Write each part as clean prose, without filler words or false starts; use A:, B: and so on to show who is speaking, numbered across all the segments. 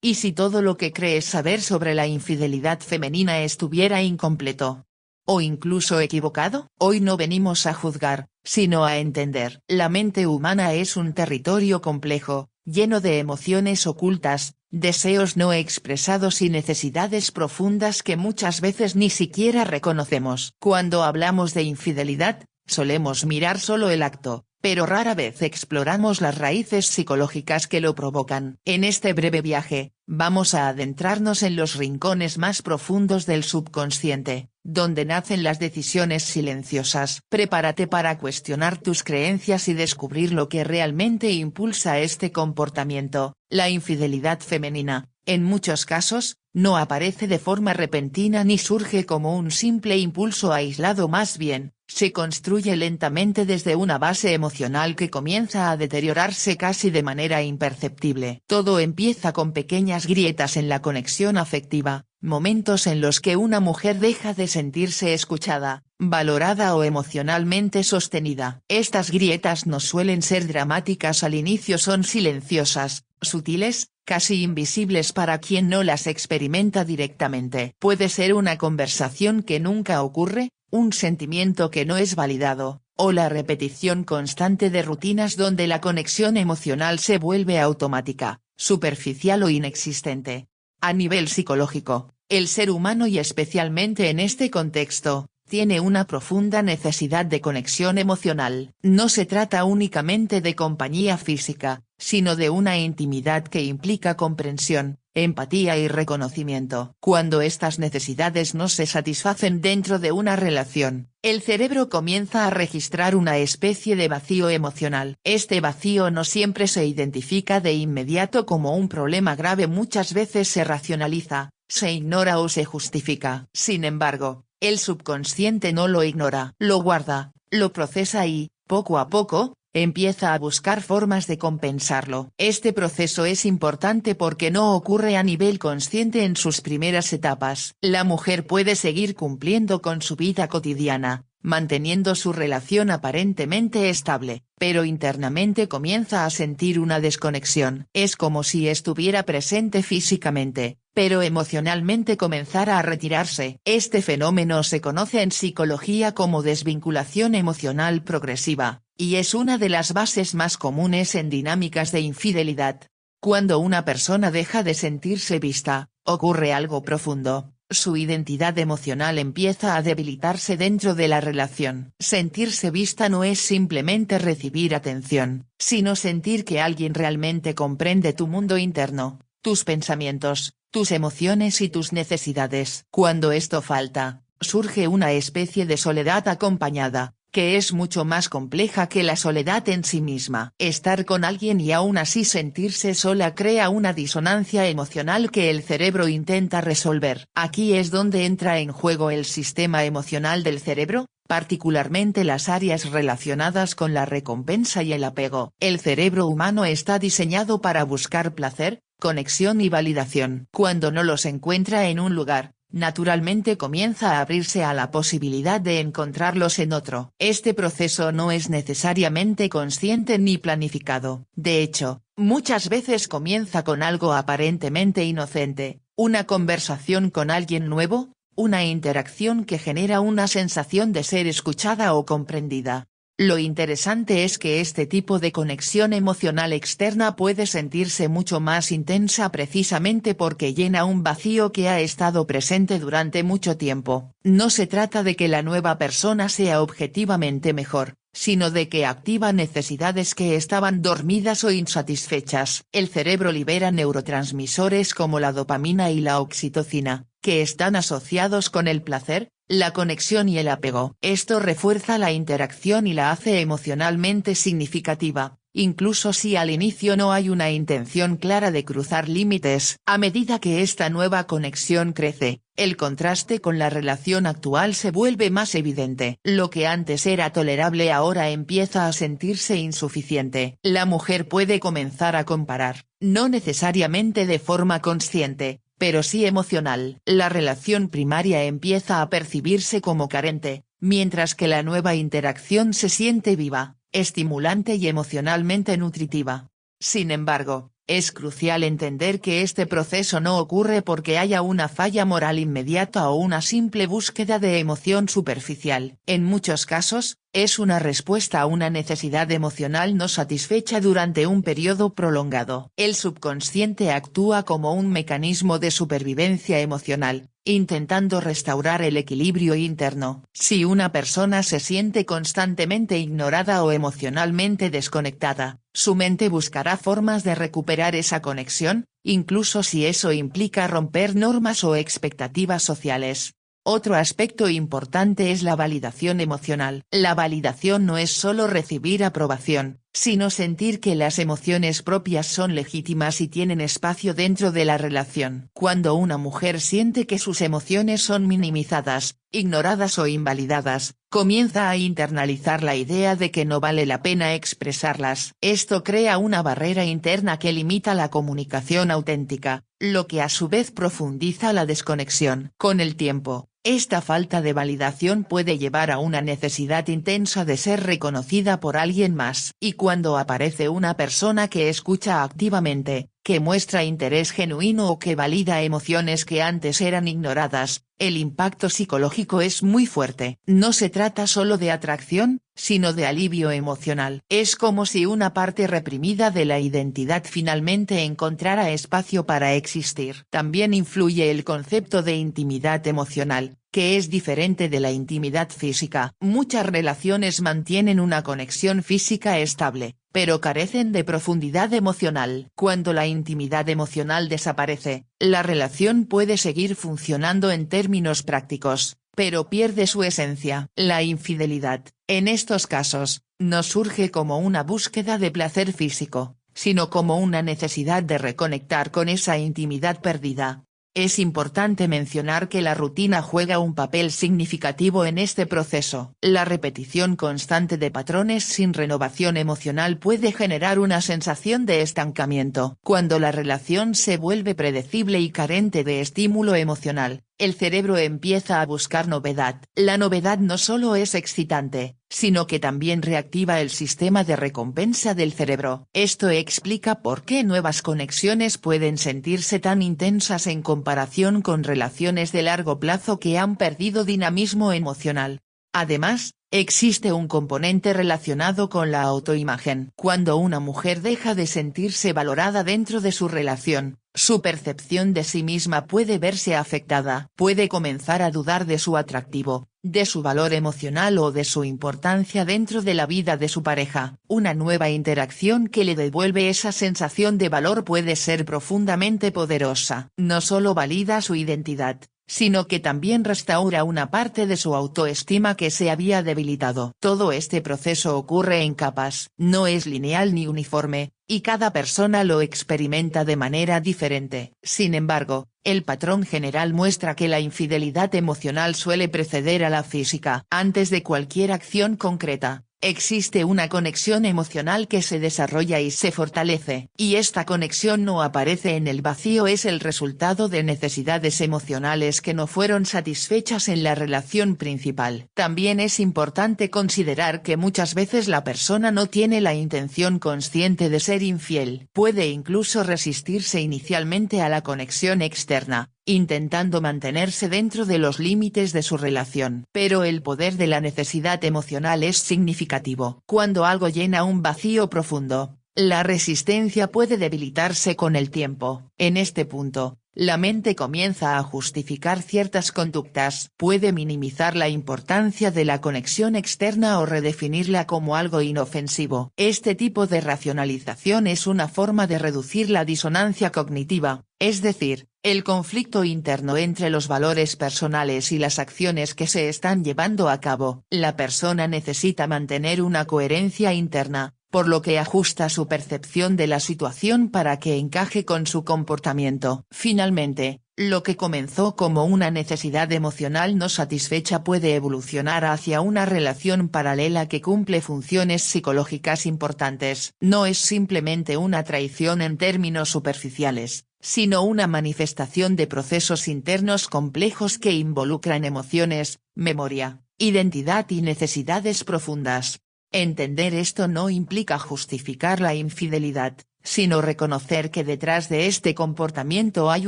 A: ¿Y si todo lo que crees saber sobre la infidelidad femenina estuviera incompleto? ¿O incluso equivocado? Hoy no venimos a juzgar, sino a entender. La mente humana es un territorio complejo, lleno de emociones ocultas, deseos no expresados y necesidades profundas que muchas veces ni siquiera reconocemos. Cuando hablamos de infidelidad, solemos mirar solo el acto, pero rara vez exploramos las raíces psicológicas que lo provocan. En este breve viaje, vamos a adentrarnos en los rincones más profundos del subconsciente, donde nacen las decisiones silenciosas. Prepárate para cuestionar tus creencias y descubrir lo que realmente impulsa este comportamiento. La infidelidad femenina, en muchos casos, no aparece de forma repentina ni surge como un simple impulso aislado, más bien, se construye lentamente desde una base emocional que comienza a deteriorarse casi de manera imperceptible. Todo empieza con pequeñas grietas en la conexión afectiva, momentos en los que una mujer deja de sentirse escuchada, valorada o emocionalmente sostenida. Estas grietas no suelen ser dramáticas al inicio, son silenciosas, sutiles, casi invisibles para quien no las experimenta directamente. Puede ser una conversación que nunca ocurre, un sentimiento que no es validado, o la repetición constante de rutinas donde la conexión emocional se vuelve automática, superficial o inexistente. A nivel psicológico, el ser humano, y especialmente en este contexto, tiene una profunda necesidad de conexión emocional. No se trata únicamente de compañía física, sino de una intimidad que implica comprensión, empatía y reconocimiento. Cuando estas necesidades no se satisfacen dentro de una relación, el cerebro comienza a registrar una especie de vacío emocional. Este vacío no siempre se identifica de inmediato como un problema grave, muchas veces se racionaliza, se ignora o se justifica. Sin embargo, el subconsciente no lo ignora, lo guarda, lo procesa y, poco a poco, empieza a buscar formas de compensarlo. Este proceso es importante porque no ocurre a nivel consciente en sus primeras etapas. La mujer puede seguir cumpliendo con su vida cotidiana, manteniendo su relación aparentemente estable, pero internamente comienza a sentir una desconexión. Es como si estuviera presente físicamente, pero emocionalmente comenzara a retirarse. Este fenómeno se conoce en psicología como desvinculación emocional progresiva, y es una de las bases más comunes en dinámicas de infidelidad. Cuando una persona deja de sentirse vista, ocurre algo profundo. Su identidad emocional empieza a debilitarse dentro de la relación. Sentirse vista no es simplemente recibir atención, sino sentir que alguien realmente comprende tu mundo interno, tus pensamientos, tus emociones y tus necesidades. Cuando esto falta, surge una especie de soledad acompañada, que es mucho más compleja que la soledad en sí misma. Estar con alguien y aún así sentirse sola crea una disonancia emocional que el cerebro intenta resolver. Aquí es donde entra en juego el sistema emocional del cerebro, particularmente las áreas relacionadas con la recompensa y el apego. El cerebro humano está diseñado para buscar placer, conexión y validación. Cuando no los encuentra en un lugar, naturalmente comienza a abrirse a la posibilidad de encontrarlos en otro. Este proceso no es necesariamente consciente ni planificado. De hecho, muchas veces comienza con algo aparentemente inocente, una conversación con alguien nuevo, una interacción que genera una sensación de ser escuchada o comprendida. Lo interesante es que este tipo de conexión emocional externa puede sentirse mucho más intensa precisamente porque llena un vacío que ha estado presente durante mucho tiempo. No se trata de que la nueva persona sea objetivamente mejor, sino de que activa necesidades que estaban dormidas o insatisfechas. El cerebro libera neurotransmisores como la dopamina y la oxitocina, que están asociados con el placer, la conexión y el apego. Esto refuerza la interacción y la hace emocionalmente significativa, incluso si al inicio no hay una intención clara de cruzar límites. A medida que esta nueva conexión crece, el contraste con la relación actual se vuelve más evidente. Lo que antes era tolerable ahora empieza a sentirse insuficiente. La mujer puede comenzar a comparar, no necesariamente de forma consciente, pero sí emocional. La relación primaria empieza a percibirse como carente, mientras que la nueva interacción se siente viva, estimulante y emocionalmente nutritiva. Sin embargo, Es crucial entender que este proceso no ocurre porque haya una falla moral inmediata o una simple búsqueda de emoción superficial. En muchos casos, es una respuesta a una necesidad emocional no satisfecha durante un periodo prolongado. El subconsciente actúa como un mecanismo de supervivencia emocional, intentando restaurar el equilibrio interno. Si una persona se siente constantemente ignorada o emocionalmente desconectada, su mente buscará formas de recuperar esa conexión, incluso si eso implica romper normas o expectativas sociales. Otro aspecto importante es la validación emocional. La validación no es solo recibir aprobación, sino sentir que las emociones propias son legítimas y tienen espacio dentro de la relación. Cuando una mujer siente que sus emociones son minimizadas, ignoradas o invalidadas, comienza a internalizar la idea de que no vale la pena expresarlas. Esto crea una barrera interna que limita la comunicación auténtica, lo que a su vez profundiza la desconexión. Con el tiempo, esta falta de validación puede llevar a una necesidad intensa de ser reconocida por alguien más. Y cuando aparece una persona que escucha activamente, que muestra interés genuino o que valida emociones que antes eran ignoradas, el impacto psicológico es muy fuerte. No se trata solo de atracción, sino de alivio emocional. Es como si una parte reprimida de la identidad finalmente encontrara espacio para existir. También influye el concepto de intimidad emocional, que es diferente de la intimidad física. Muchas relaciones mantienen una conexión física estable, pero carecen de profundidad emocional. Cuando la intimidad emocional desaparece, la relación puede seguir funcionando en términos prácticos, pero pierde su esencia. La infidelidad, en estos casos, no surge como una búsqueda de placer físico, sino como una necesidad de reconectar con esa intimidad perdida. Es importante mencionar que la rutina juega un papel significativo en este proceso. La repetición constante de patrones sin renovación emocional puede generar una sensación de estancamiento. Cuando la relación se vuelve predecible y carente de estímulo emocional, el cerebro empieza a buscar novedad. La novedad no solo es excitante, sino que también reactiva el sistema de recompensa del cerebro. Esto explica por qué nuevas conexiones pueden sentirse tan intensas en comparación con relaciones de largo plazo que han perdido dinamismo emocional. Además, existe un componente relacionado con la autoimagen. Cuando una mujer deja de sentirse valorada dentro de su relación, su percepción de sí misma puede verse afectada. Puede comenzar a dudar de su atractivo, de su valor emocional o de su importancia dentro de la vida de su pareja. Una nueva interacción que le devuelve esa sensación de valor puede ser profundamente poderosa. No solo valida su identidad, sino que también restaura una parte de su autoestima que se había debilitado. Todo este proceso ocurre en capas, no es lineal ni uniforme, y cada persona lo experimenta de manera diferente. Sin embargo, el patrón general muestra que la infidelidad emocional suele preceder a la física. Antes de cualquier acción concreta, existe una conexión emocional que se desarrolla y se fortalece. Y esta conexión no aparece en el vacío, es el resultado de necesidades emocionales que no fueron satisfechas en la relación principal. También es importante considerar que muchas veces la persona no tiene la intención consciente de ser infiel. Puede incluso resistirse inicialmente a la conexión externa, intentando mantenerse dentro de los límites de su relación. Pero el poder de la necesidad emocional es significativo. Cuando algo llena un vacío profundo, la resistencia puede debilitarse con el tiempo. En este punto, la mente comienza a justificar ciertas conductas. Puede minimizar la importancia de la conexión externa o redefinirla como algo inofensivo. Este tipo de racionalización es una forma de reducir la disonancia cognitiva, es decir, el conflicto interno entre los valores personales y las acciones que se están llevando a cabo. La persona necesita mantener una coherencia interna, por lo que ajusta su percepción de la situación para que encaje con su comportamiento. Finalmente, lo que comenzó como una necesidad emocional no satisfecha puede evolucionar hacia una relación paralela que cumple funciones psicológicas importantes. No es simplemente una traición en términos superficiales, sino una manifestación de procesos internos complejos que involucran emociones, memoria, identidad y necesidades profundas. Entender esto no implica justificar la infidelidad, sino reconocer que detrás de este comportamiento hay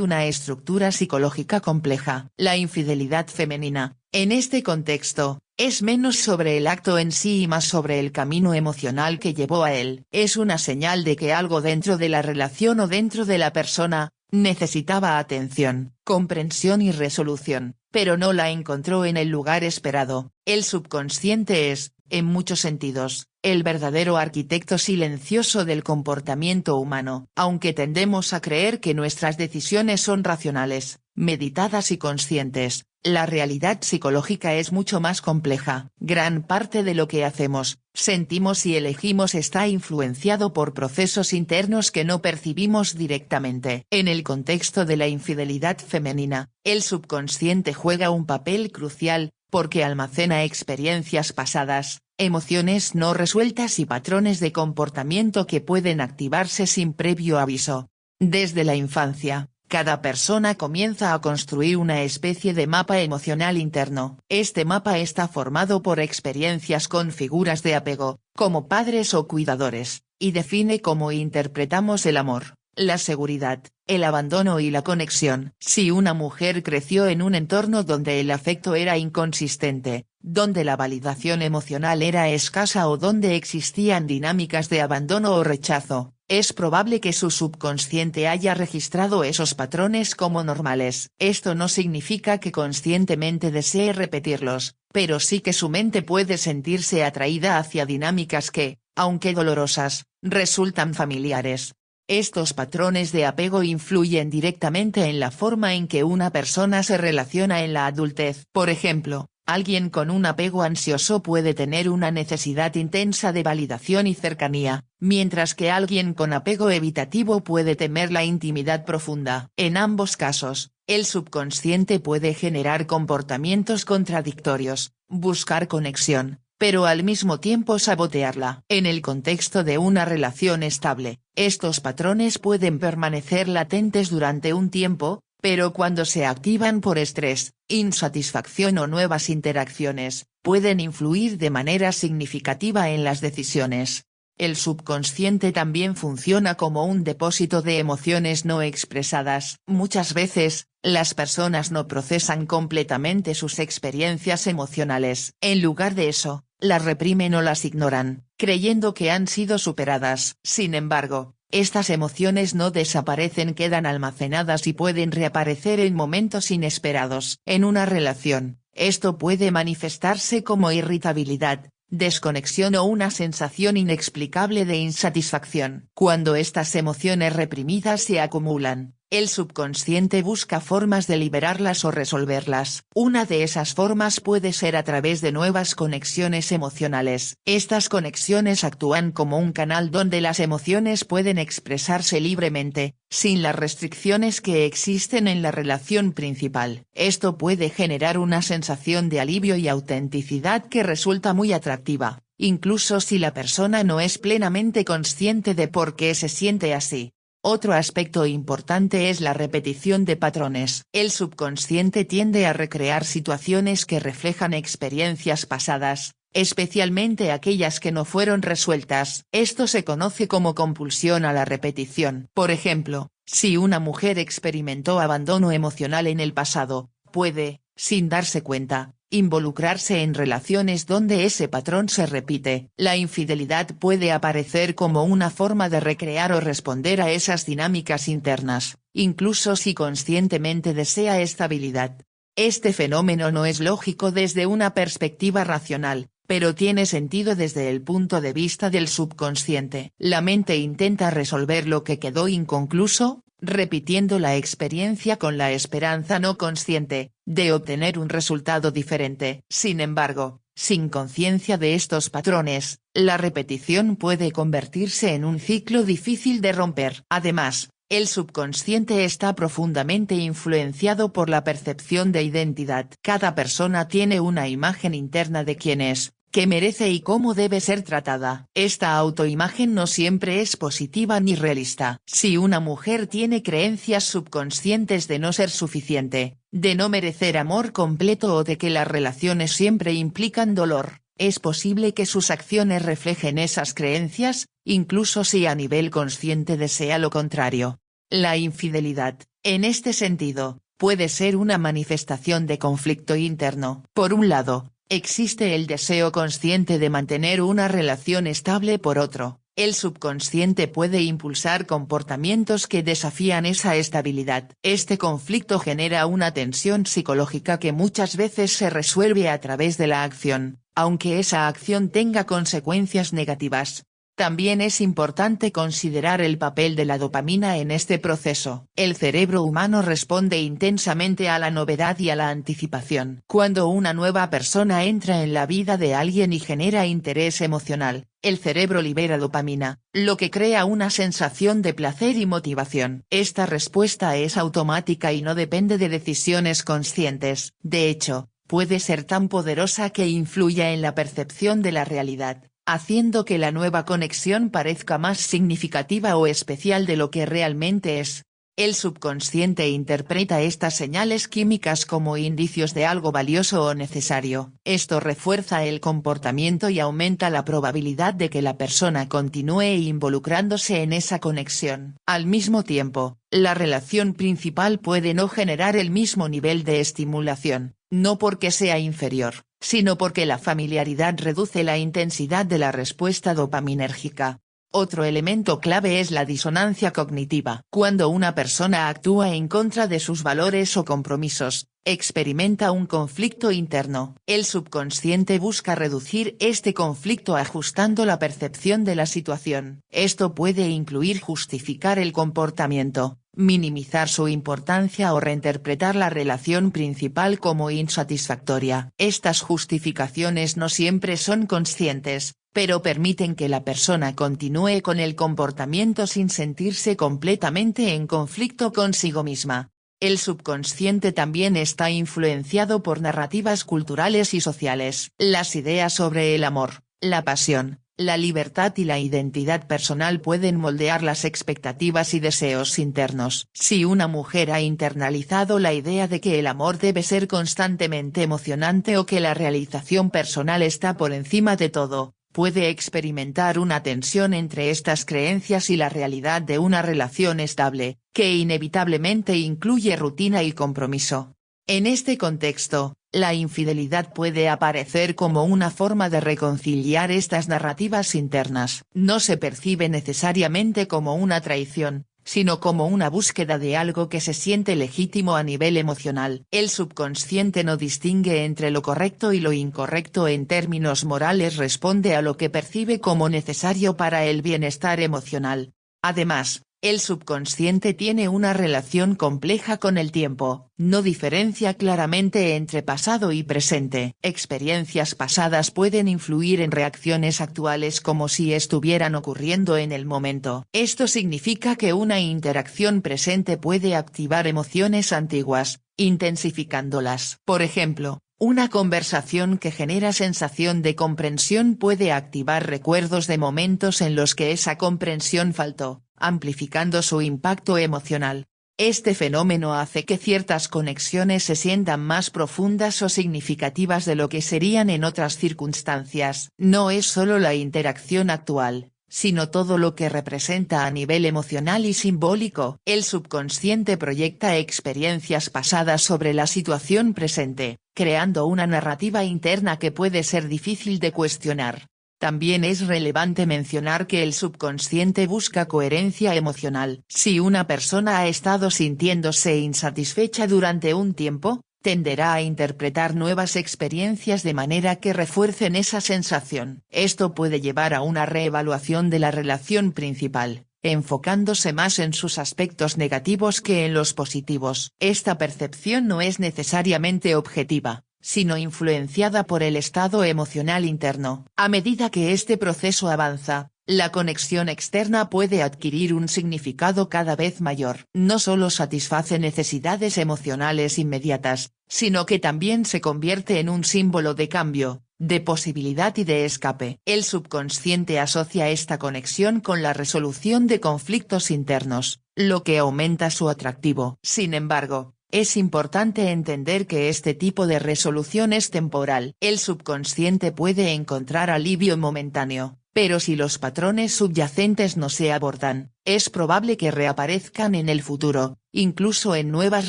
A: una estructura psicológica compleja. La infidelidad femenina, en este contexto, es menos sobre el acto en sí y más sobre el camino emocional que llevó a él. Es una señal de que algo dentro de la relación o dentro de la persona necesitaba atención, comprensión y resolución, pero no la encontró en el lugar esperado. El subconsciente es, en muchos sentidos, el verdadero arquitecto silencioso del comportamiento humano. Aunque tendemos a creer que nuestras decisiones son racionales, meditadas y conscientes, la realidad psicológica es mucho más compleja. Gran parte de lo que hacemos, sentimos y elegimos está influenciado por procesos internos que no percibimos directamente. En el contexto de la infidelidad femenina, el subconsciente juega un papel crucial, porque almacena experiencias pasadas, emociones no resueltas y patrones de comportamiento que pueden activarse sin previo aviso. Desde la infancia, cada persona comienza a construir una especie de mapa emocional interno. Este mapa está formado por experiencias con figuras de apego, como padres o cuidadores, y define cómo interpretamos el amor, la seguridad, el abandono y la conexión. Si una mujer creció en un entorno donde el afecto era inconsistente, donde la validación emocional era escasa o donde existían dinámicas de abandono o rechazo, es probable que su subconsciente haya registrado esos patrones como normales. Esto no significa que conscientemente desee repetirlos, pero sí que su mente puede sentirse atraída hacia dinámicas que, aunque dolorosas, resultan familiares. Estos patrones de apego influyen directamente en la forma en que una persona se relaciona en la adultez. Por ejemplo, alguien con un apego ansioso puede tener una necesidad intensa de validación y cercanía, mientras que alguien con apego evitativo puede temer la intimidad profunda. En ambos casos, el subconsciente puede generar comportamientos contradictorios, buscar conexión, pero al mismo tiempo sabotearla. En el contexto de una relación estable, estos patrones pueden permanecer latentes durante un tiempo, pero cuando se activan por estrés, insatisfacción o nuevas interacciones, pueden influir de manera significativa en las decisiones. El subconsciente también funciona como un depósito de emociones no expresadas. Muchas veces, las personas no procesan completamente sus experiencias emocionales. En lugar de eso, las reprimen o las ignoran, creyendo que han sido superadas. Sin embargo, estas emociones no desaparecen, quedan almacenadas y pueden reaparecer en momentos inesperados. En una relación, esto puede manifestarse como irritabilidad, desconexión o una sensación inexplicable de insatisfacción. Cuando estas emociones reprimidas se acumulan, el subconsciente busca formas de liberarlas o resolverlas. Una de esas formas puede ser a través de nuevas conexiones emocionales. Estas conexiones actúan como un canal donde las emociones pueden expresarse libremente, sin las restricciones que existen en la relación principal. Esto puede generar una sensación de alivio y autenticidad que resulta muy atractiva, incluso si la persona no es plenamente consciente de por qué se siente así. Otro aspecto importante es la repetición de patrones. El subconsciente tiende a recrear situaciones que reflejan experiencias pasadas, especialmente aquellas que no fueron resueltas. Esto se conoce como compulsión a la repetición. Por ejemplo, si una mujer experimentó abandono emocional en el pasado, puede, sin darse cuenta, involucrarse en relaciones donde ese patrón se repite. La infidelidad puede aparecer como una forma de recrear o responder a esas dinámicas internas, incluso si conscientemente desea estabilidad. Este fenómeno no es lógico desde una perspectiva racional, pero tiene sentido desde el punto de vista del subconsciente. La mente intenta resolver lo que quedó inconcluso, repitiendo la experiencia con la esperanza no consciente, de obtener un resultado diferente. Sin embargo, sin conciencia de estos patrones, la repetición puede convertirse en un ciclo difícil de romper. Además, el subconsciente está profundamente influenciado por la percepción de identidad. Cada persona tiene una imagen interna de quién es, qué merece y cómo debe ser tratada. Esta autoimagen no siempre es positiva ni realista. Si una mujer tiene creencias subconscientes de no ser suficiente, de no merecer amor completo o de que las relaciones siempre implican dolor, es posible que sus acciones reflejen esas creencias, incluso si a nivel consciente desea lo contrario. La infidelidad, en este sentido, puede ser una manifestación de conflicto interno. Por un lado, existe el deseo consciente de mantener una relación estable. Por otro, el subconsciente puede impulsar comportamientos que desafían esa estabilidad. Este conflicto genera una tensión psicológica que muchas veces se resuelve a través de la acción, aunque esa acción tenga consecuencias negativas. También es importante considerar el papel de la dopamina en este proceso. El cerebro humano responde intensamente a la novedad y a la anticipación. Cuando una nueva persona entra en la vida de alguien y genera interés emocional, el cerebro libera dopamina, lo que crea una sensación de placer y motivación. Esta respuesta es automática y no depende de decisiones conscientes. De hecho, puede ser tan poderosa que influya en la percepción de la realidad, haciendo que la nueva conexión parezca más significativa o especial de lo que realmente es. El subconsciente interpreta estas señales químicas como indicios de algo valioso o necesario. Esto refuerza el comportamiento y aumenta la probabilidad de que la persona continúe involucrándose en esa conexión. Al mismo tiempo, la relación principal puede no generar el mismo nivel de estimulación, no porque sea inferior, sino porque la familiaridad reduce la intensidad de la respuesta dopaminérgica. Otro elemento clave es la disonancia cognitiva. Cuando una persona actúa en contra de sus valores o compromisos, experimenta un conflicto interno. El subconsciente busca reducir este conflicto ajustando la percepción de la situación. Esto puede incluir justificar el comportamiento, minimizar su importancia o reinterpretar la relación principal como insatisfactoria. Estas justificaciones no siempre son conscientes, pero permiten que la persona continúe con el comportamiento sin sentirse completamente en conflicto consigo misma. El subconsciente también está influenciado por narrativas culturales y sociales. Las ideas sobre el amor, la pasión, la libertad y la identidad personal pueden moldear las expectativas y deseos internos. Si una mujer ha internalizado la idea de que el amor debe ser constantemente emocionante o que la realización personal está por encima de todo, puede experimentar una tensión entre estas creencias y la realidad de una relación estable, que inevitablemente incluye rutina y compromiso. En este contexto, la infidelidad puede aparecer como una forma de reconciliar estas narrativas internas. No se percibe necesariamente como una traición, sino como una búsqueda de algo que se siente legítimo a nivel emocional. El subconsciente no distingue entre lo correcto y lo incorrecto en términos morales, responde a lo que percibe como necesario para el bienestar emocional. Además, el subconsciente tiene una relación compleja con el tiempo, no diferencia claramente entre pasado y presente. Experiencias pasadas pueden influir en reacciones actuales como si estuvieran ocurriendo en el momento. Esto significa que una interacción presente puede activar emociones antiguas, intensificándolas. Por ejemplo, una conversación que genera sensación de comprensión puede activar recuerdos de momentos en los que esa comprensión faltó, amplificando su impacto emocional. Este fenómeno hace que ciertas conexiones se sientan más profundas o significativas de lo que serían en otras circunstancias. No es solo la interacción actual, sino todo lo que representa a nivel emocional y simbólico. El subconsciente proyecta experiencias pasadas sobre la situación presente, creando una narrativa interna que puede ser difícil de cuestionar. También es relevante mencionar que el subconsciente busca coherencia emocional. Si una persona ha estado sintiéndose insatisfecha durante un tiempo, tenderá a interpretar nuevas experiencias de manera que refuercen esa sensación. Esto puede llevar a una reevaluación de la relación principal, enfocándose más en sus aspectos negativos que en los positivos. Esta percepción no es necesariamente objetiva, sino influenciada por el estado emocional interno. A medida que este proceso avanza, la conexión externa puede adquirir un significado cada vez mayor. No solo satisface necesidades emocionales inmediatas, sino que también se convierte en un símbolo de cambio, de posibilidad y de escape. El subconsciente asocia esta conexión con la resolución de conflictos internos, lo que aumenta su atractivo. Sin embargo, es importante entender que este tipo de resolución es temporal. El subconsciente puede encontrar alivio momentáneo, Pero si los patrones subyacentes no se abordan, es probable que reaparezcan en el futuro, incluso en nuevas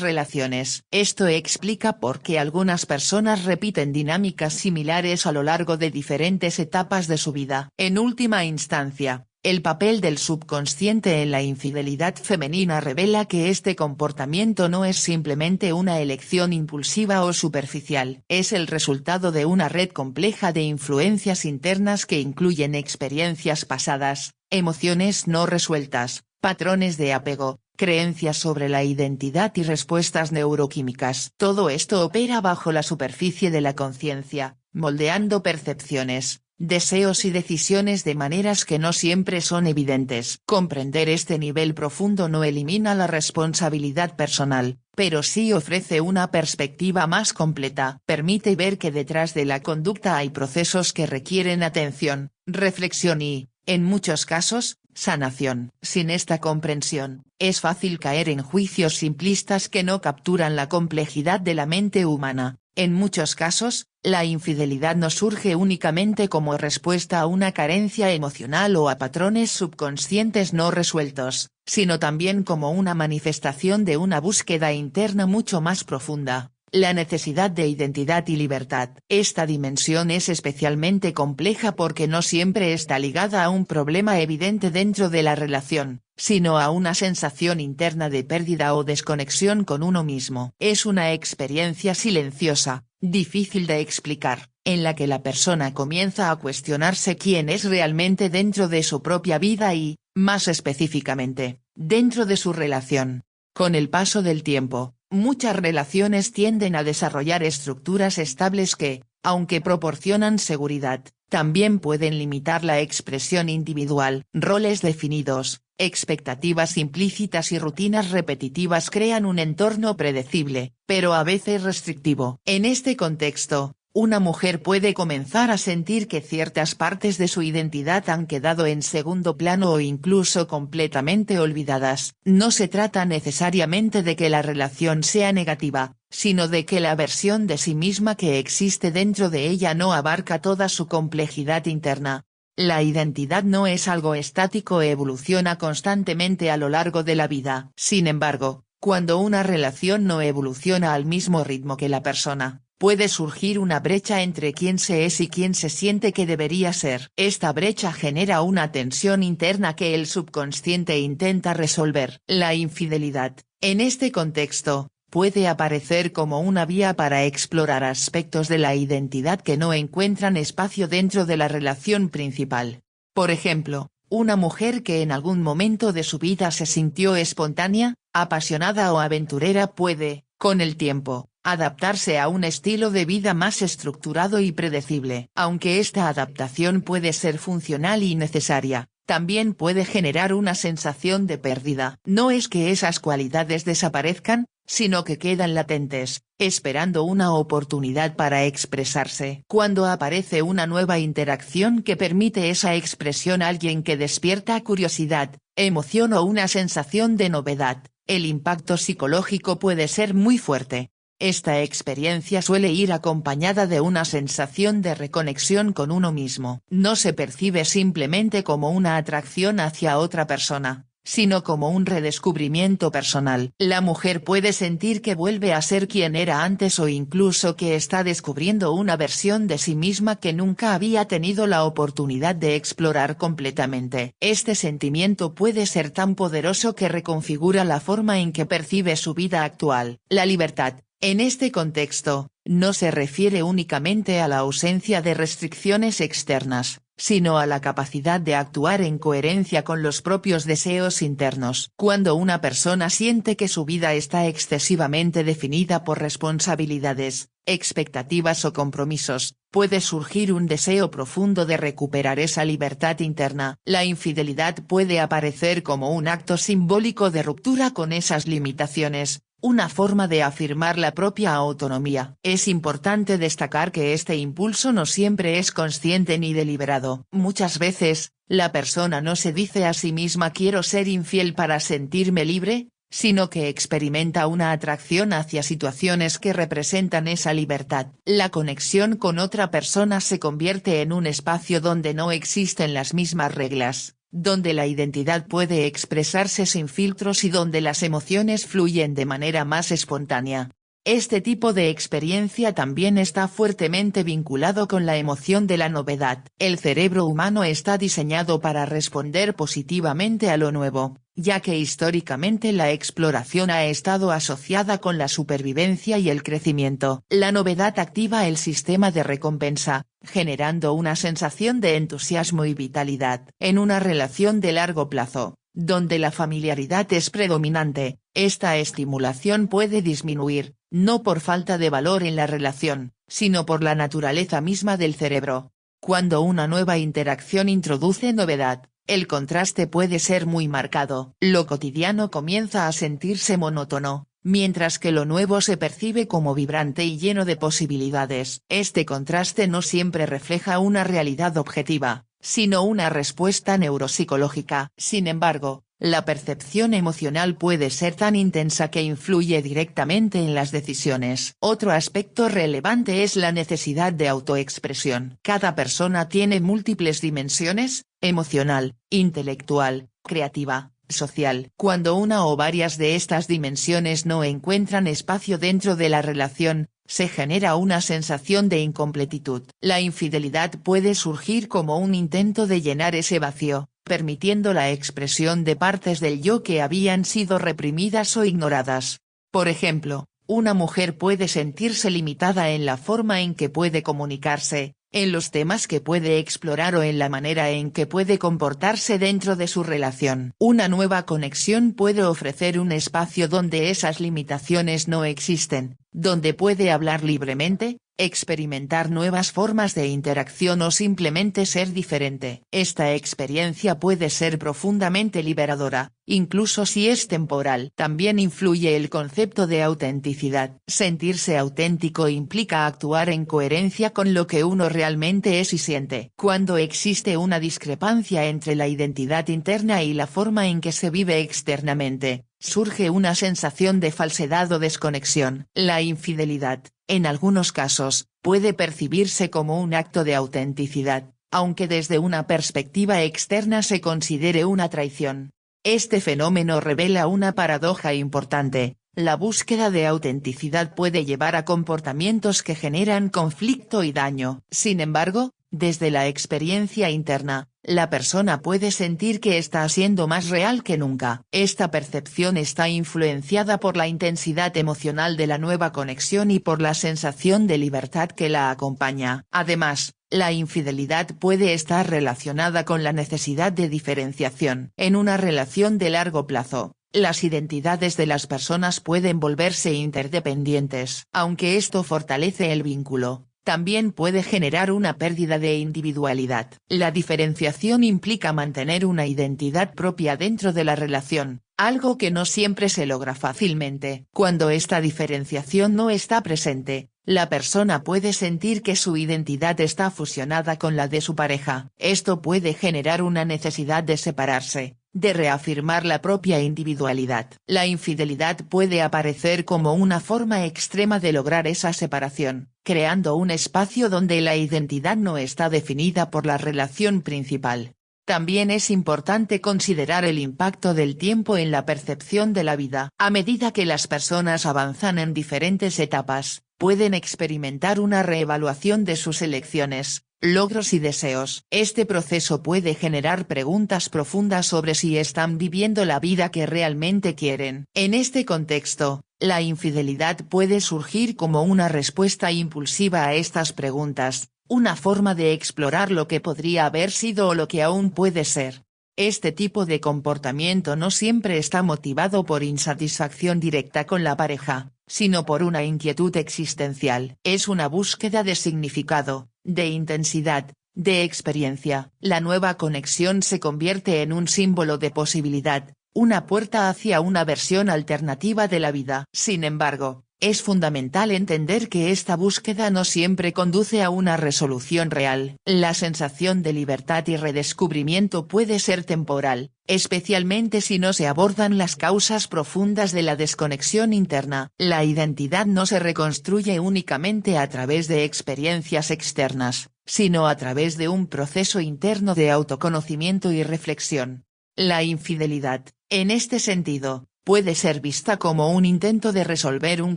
A: relaciones. Esto explica por qué algunas personas repiten dinámicas similares a lo largo de diferentes etapas de su vida. En última instancia, el papel del subconsciente en la infidelidad femenina revela que este comportamiento no es simplemente una elección impulsiva o superficial. Es el resultado de una red compleja de influencias internas que incluyen experiencias pasadas, emociones no resueltas, patrones de apego, creencias sobre la identidad y respuestas neuroquímicas. Todo esto opera bajo la superficie de la conciencia, moldeando percepciones, deseos y decisiones de maneras que no siempre son evidentes. Comprender este nivel profundo no elimina la responsabilidad personal, pero sí ofrece una perspectiva más completa. Permite ver que detrás de la conducta hay procesos que requieren atención, reflexión y, en muchos casos, sanación. Sin esta comprensión, es fácil caer en juicios simplistas que no capturan la complejidad de la mente humana. En muchos casos, la infidelidad no surge únicamente como respuesta a una carencia emocional o a patrones subconscientes no resueltos, sino también como una manifestación de una búsqueda interna mucho más profunda, la necesidad de identidad y libertad. Esta dimensión es especialmente compleja porque no siempre está ligada a un problema evidente dentro de la relación, sino a una sensación interna de pérdida o desconexión con uno mismo. Es una experiencia silenciosa, difícil de explicar, en la que la persona comienza a cuestionarse quién es realmente dentro de su propia vida y, más específicamente, dentro de su relación. Con el paso del tiempo, muchas relaciones tienden a desarrollar estructuras estables que, aunque proporcionan seguridad, también pueden limitar la expresión individual. Roles definidos, expectativas implícitas y rutinas repetitivas crean un entorno predecible, pero a veces restrictivo. En este contexto, una mujer puede comenzar a sentir que ciertas partes de su identidad han quedado en segundo plano o incluso completamente olvidadas. No se trata necesariamente de que la relación sea negativa, sino de que la versión de sí misma que existe dentro de ella no abarca toda su complejidad interna. La identidad no es algo estático, evoluciona constantemente a lo largo de la vida. Sin embargo, cuando una relación no evoluciona al mismo ritmo que la persona, puede surgir una brecha entre quién se es y quién se siente que debería ser. Esta brecha genera una tensión interna que el subconsciente intenta resolver. La infidelidad, en este contexto, puede aparecer como una vía para explorar aspectos de la identidad que no encuentran espacio dentro de la relación principal. Por ejemplo, una mujer que en algún momento de su vida se sintió espontánea, apasionada o aventurera puede, con el tiempo, adaptarse a un estilo de vida más estructurado y predecible. Aunque esta adaptación puede ser funcional y necesaria, también puede generar una sensación de pérdida. No es que esas cualidades desaparezcan, sino que quedan latentes, esperando una oportunidad para expresarse. Cuando aparece una nueva interacción que permite esa expresión, alguien que despierta curiosidad, emoción o una sensación de novedad, el impacto psicológico puede ser muy fuerte. Esta experiencia suele ir acompañada de una sensación de reconexión con uno mismo. No se percibe simplemente como una atracción hacia otra persona, sino como un redescubrimiento personal. La mujer puede sentir que vuelve a ser quien era antes o incluso que está descubriendo una versión de sí misma que nunca había tenido la oportunidad de explorar completamente. Este sentimiento puede ser tan poderoso que reconfigura la forma en que percibe su vida actual. La libertad, en este contexto, no se refiere únicamente a la ausencia de restricciones externas, sino a la capacidad de actuar en coherencia con los propios deseos internos. Cuando una persona siente que su vida está excesivamente definida por responsabilidades, expectativas o compromisos, puede surgir un deseo profundo de recuperar esa libertad interna. La infidelidad puede aparecer como un acto simbólico de ruptura con esas limitaciones, una forma de afirmar la propia autonomía. Es importante destacar que este impulso no siempre es consciente ni deliberado. Muchas veces, la persona no se dice a sí misma quiero ser infiel para sentirme libre, sino que experimenta una atracción hacia situaciones que representan esa libertad. La conexión con otra persona se convierte en un espacio donde no existen las mismas reglas, donde la identidad puede expresarse sin filtros y donde las emociones fluyen de manera más espontánea. Este tipo de experiencia también está fuertemente vinculado con la emoción de la novedad. El cerebro humano está diseñado para responder positivamente a lo nuevo, ya que históricamente la exploración ha estado asociada con la supervivencia y el crecimiento. La novedad activa el sistema de recompensa, generando una sensación de entusiasmo y vitalidad. En una relación de largo plazo, donde la familiaridad es predominante, esta estimulación puede disminuir, no por falta de valor en la relación, sino por la naturaleza misma del cerebro. Cuando una nueva interacción introduce novedad, el contraste puede ser muy marcado. Lo cotidiano comienza a sentirse monótono, mientras que lo nuevo se percibe como vibrante y lleno de posibilidades. Este contraste no siempre refleja una realidad objetiva, sino una respuesta neuropsicológica. Sin embargo, la percepción emocional puede ser tan intensa que influye directamente en las decisiones. Otro aspecto relevante es la necesidad de autoexpresión. Cada persona tiene múltiples dimensiones: emocional, intelectual, creativa, social. Cuando una o varias de estas dimensiones no encuentran espacio dentro de la relación, se genera una sensación de incompletitud. La infidelidad puede surgir como un intento de llenar ese vacío, permitiendo la expresión de partes del yo que habían sido reprimidas o ignoradas. Por ejemplo, una mujer puede sentirse limitada en la forma en que puede comunicarse, en los temas que puede explorar o en la manera en que puede comportarse dentro de su relación. Una nueva conexión puede ofrecer un espacio donde esas limitaciones no existen, donde puede hablar libremente, experimentar nuevas formas de interacción o simplemente ser diferente. Esta experiencia puede ser profundamente liberadora, incluso si es temporal. También influye el concepto de autenticidad. Sentirse auténtico implica actuar en coherencia con lo que uno realmente es y siente. Cuando existe una discrepancia entre la identidad interna y la forma en que se vive externamente, surge una sensación de falsedad o desconexión. La infidelidad, en algunos casos, puede percibirse como un acto de autenticidad, aunque desde una perspectiva externa se considere una traición. Este fenómeno revela una paradoja importante: la búsqueda de autenticidad puede llevar a comportamientos que generan conflicto y daño. Sin embargo, desde la experiencia interna, la persona puede sentir que está siendo más real que nunca. Esta percepción está influenciada por la intensidad emocional de la nueva conexión y por la sensación de libertad que la acompaña. Además, la infidelidad puede estar relacionada con la necesidad de diferenciación. En una relación de largo plazo, las identidades de las personas pueden volverse interdependientes. Aunque esto fortalece el vínculo, también puede generar una pérdida de individualidad. La diferenciación implica mantener una identidad propia dentro de la relación, algo que no siempre se logra fácilmente. Cuando esta diferenciación no está presente, la persona puede sentir que su identidad está fusionada con la de su pareja. Esto puede generar una necesidad de separarse, de reafirmar la propia individualidad. La infidelidad puede aparecer como una forma extrema de lograr esa separación, creando un espacio donde la identidad no está definida por la relación principal. También es importante considerar el impacto del tiempo en la percepción de la vida. A medida que las personas avanzan en diferentes etapas, pueden experimentar una reevaluación de sus elecciones, logros y deseos. Este proceso puede generar preguntas profundas sobre si están viviendo la vida que realmente quieren. En este contexto, la infidelidad puede surgir como una respuesta impulsiva a estas preguntas, una forma de explorar lo que podría haber sido o lo que aún puede ser. Este tipo de comportamiento no siempre está motivado por insatisfacción directa con la pareja, sino por una inquietud existencial. Es una búsqueda de significado, de intensidad, de experiencia. La nueva conexión se convierte en un símbolo de posibilidad, una puerta hacia una versión alternativa de la vida. Sin embargo, Es fundamental entender que esta búsqueda no siempre conduce a una resolución real. La sensación de libertad y redescubrimiento puede ser temporal, especialmente si no se abordan las causas profundas de la desconexión interna. La identidad no se reconstruye únicamente a través de experiencias externas, sino a través de un proceso interno de autoconocimiento y reflexión. La infidelidad, en este sentido, puede ser vista como un intento de resolver un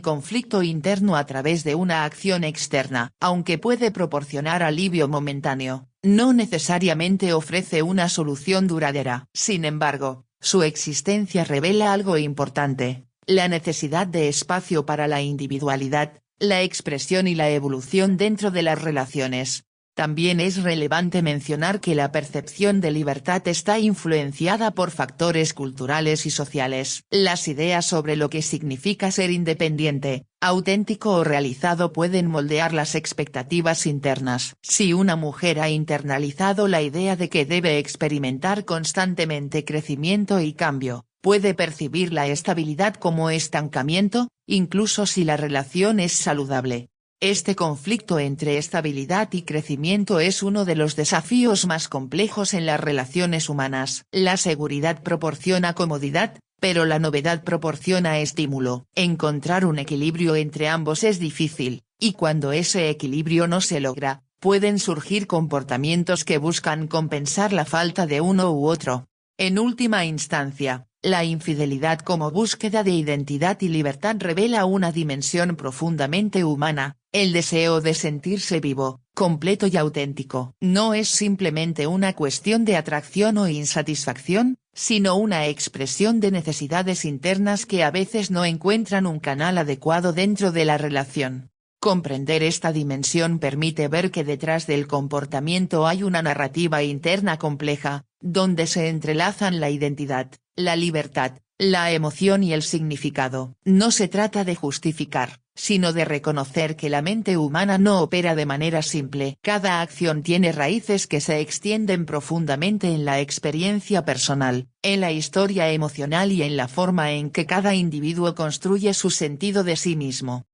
A: conflicto interno a través de una acción externa. Aunque puede proporcionar alivio momentáneo, no necesariamente ofrece una solución duradera. Sin embargo, su existencia revela algo importante: la necesidad de espacio para la individualidad, la expresión y la evolución dentro de las relaciones. También es relevante mencionar que la percepción de libertad está influenciada por factores culturales y sociales. Las ideas sobre lo que significa ser independiente, auténtico o realizado pueden moldear las expectativas internas. Si una mujer ha internalizado la idea de que debe experimentar constantemente crecimiento y cambio, puede percibir la estabilidad como estancamiento, incluso si la relación es saludable. Este conflicto entre estabilidad y crecimiento es uno de los desafíos más complejos en las relaciones humanas. La seguridad proporciona comodidad, pero la novedad proporciona estímulo. Encontrar un equilibrio entre ambos es difícil, y cuando ese equilibrio no se logra, pueden surgir comportamientos que buscan compensar la falta de uno u otro. En última instancia, la infidelidad como búsqueda de identidad y libertad revela una dimensión profundamente humana: el deseo de sentirse vivo, completo y auténtico. No es simplemente una cuestión de atracción o insatisfacción, sino una expresión de necesidades internas que a veces no encuentran un canal adecuado dentro de la relación. Comprender esta dimensión permite ver que detrás del comportamiento hay una narrativa interna compleja, donde se entrelazan la identidad, la libertad, la emoción y el significado. No se trata de justificar, sino de reconocer que la mente humana no opera de manera simple. Cada acción tiene raíces que se extienden profundamente en la experiencia personal, en la historia emocional y en la forma en que cada individuo construye su sentido de sí mismo.